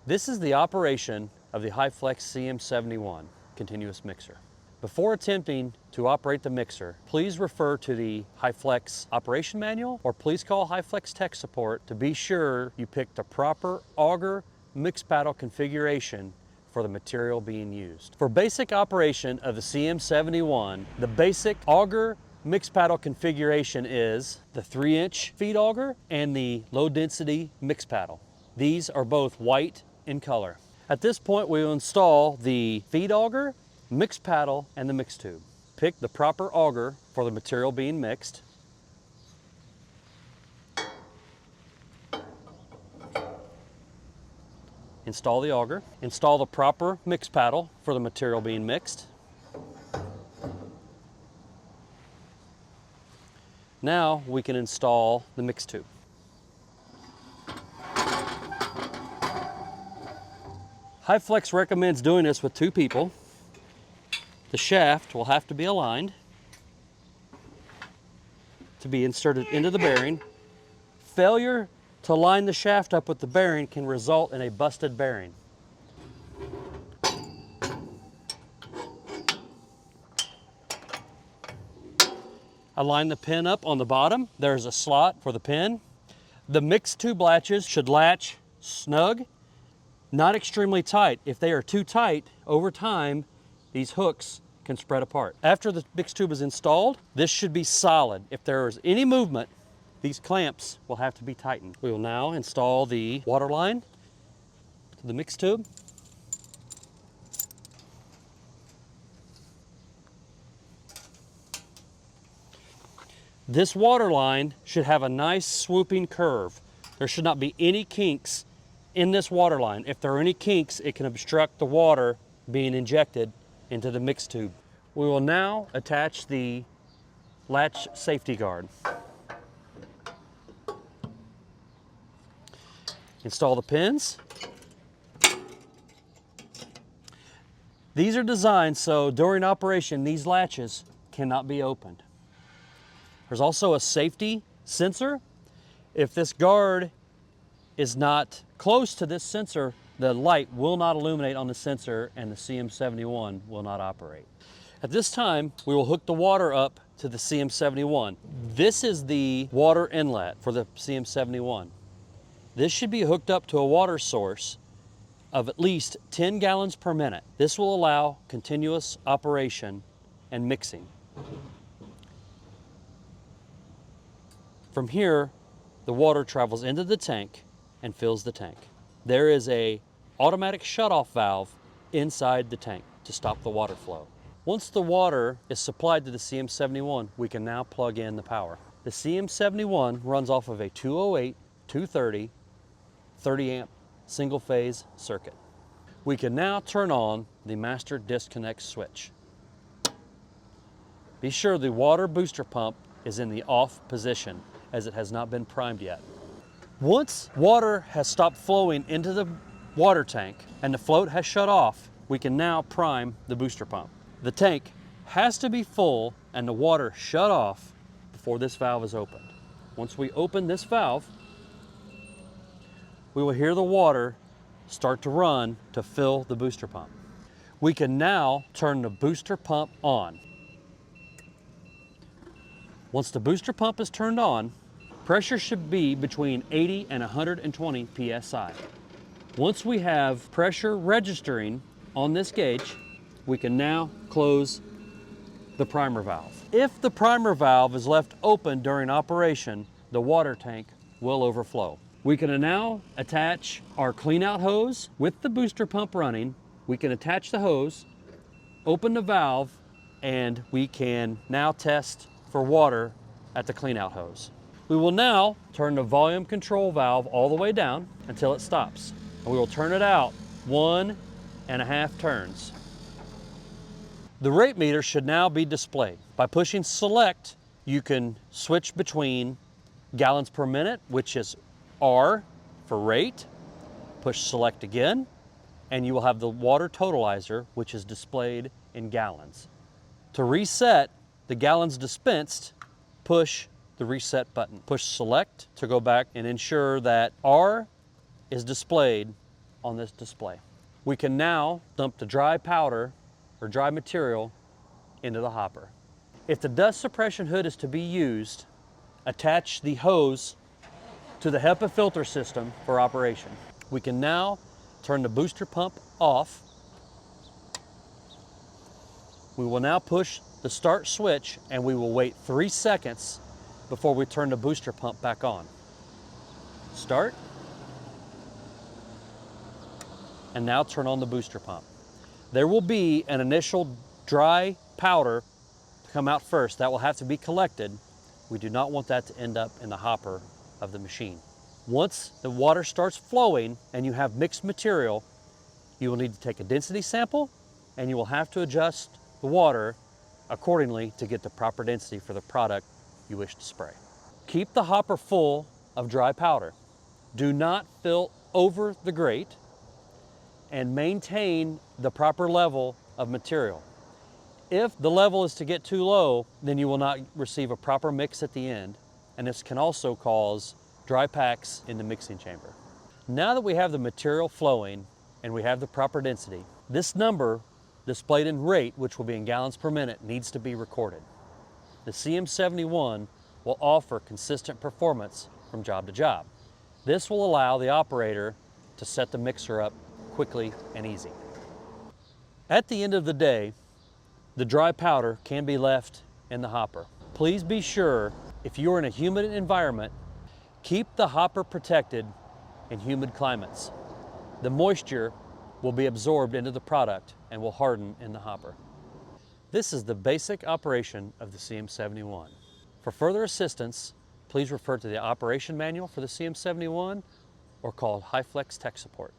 This is the operation of the HyFlex CM71 continuous mixer. Before attempting to operate the mixer, please refer to the HyFlex operation manual or please call HyFlex tech support to be sure you pick the proper auger mix paddle configuration for the material being used. For basic operation of the CM71, the basic auger mix paddle configuration is the 3-inch feed auger and the low density mix paddle. These are both white in color. At this point, we will install the feed auger, mix paddle, and the mix tube. Pick the proper auger for the material being mixed. Install the auger. Install the proper mix paddle for the material being mixed. Now we can install the mix tube. HyFlex recommends doing this with 2 people. The shaft will have to be aligned to be inserted into the bearing. Failure to line the shaft up with the bearing can result in a busted bearing. Align the pin up on the bottom. There's a slot for the pin. The mixed tube latches should latch snug, not extremely tight. If they are too tight, over time, these hooks can spread apart. After the mixed tube is installed, this should be solid. If there is any movement, these clamps will have to be tightened. We will now install the water line to the mixed tube. This water line should have a nice swooping curve. There should not be any kinks in this water line. If there are any kinks, it can obstruct the water being injected into the mixed tube. We will now attach the latch safety guard. Install the pins. These are designed so during operation, these latches cannot be opened. There's also a safety sensor. If this guard is not close to this sensor, the light will not illuminate on the sensor and the CM71 will not operate. At this time, we will hook the water up to the CM71. This is the water inlet for the CM71. This should be hooked up to a water source of at least 10 gallons per minute. This will allow continuous operation and mixing. From here, the water travels into the tank and fills the tank. There is an automatic shutoff valve inside the tank to stop the water flow. Once the water is supplied to the CM71, we can now plug in the power. The CM71 runs off of a 208, 230, 30 amp single phase circuit. We can now turn on the master disconnect switch. Be sure the water booster pump is in the off position as it has not been primed yet. Once water has stopped flowing into the water tank and the float has shut off, we can now prime the booster pump. The tank has to be full and the water shut off before this valve is opened. Once we open this valve, we will hear the water start to run to fill the booster pump. We can now turn the booster pump on. Once the booster pump is turned on, pressure should be between 80 and 120 psi. Once we have pressure registering on this gauge, we can now close the primer valve. If the primer valve is left open during operation, the water tank will overflow. We can now attach our clean out hose with the booster pump running. We can attach the hose, open the valve, and we can now test for water at the clean out hose. We will now turn the volume control valve all the way down until it stops. And we will turn it out 1.5 turns. The rate meter should now be displayed. By pushing select, you can switch between gallons per minute, which is R for rate. Push select again, and you will have the water totalizer, which is displayed in gallons. To reset the gallons dispensed, push the reset button. Push select to go back and ensure that R is displayed on this display. We can now dump the dry powder or dry material into the hopper. If the dust suppression hood is to be used, attach the hose to the HEPA filter system for operation. We can now turn the booster pump off. We will now push the start switch and we will wait 3 seconds before we turn the booster pump back on. Start. And now turn on the booster pump. There will be an initial dry powder to come out first. That will have to be collected. We do not want that to end up in the hopper of the machine. Once the water starts flowing and you have mixed material, you will need to take a density sample and you will have to adjust the water accordingly to get the proper density for the product you wish to spray. Keep the hopper full of dry powder. Do not fill over the grate and maintain the proper level of material. If the level is to get too low, then you will not receive a proper mix at the end, and this can also cause dry packs in the mixing chamber. Now that we have the material flowing and we have the proper density, this number displayed in rate, which will be in gallons per minute, needs to be recorded. The CM71 will offer consistent performance from job to job. This will allow the operator to set the mixer up quickly and easy. At the end of the day, the dry powder can be left in the hopper. Please be sure, if you're in a humid environment, keep the hopper protected in humid climates. The moisture will be absorbed into the product and will harden in the hopper. This is the basic operation of the CM71. For further assistance, please refer to the operation manual for the CM71 or call HyFlex Tech Support.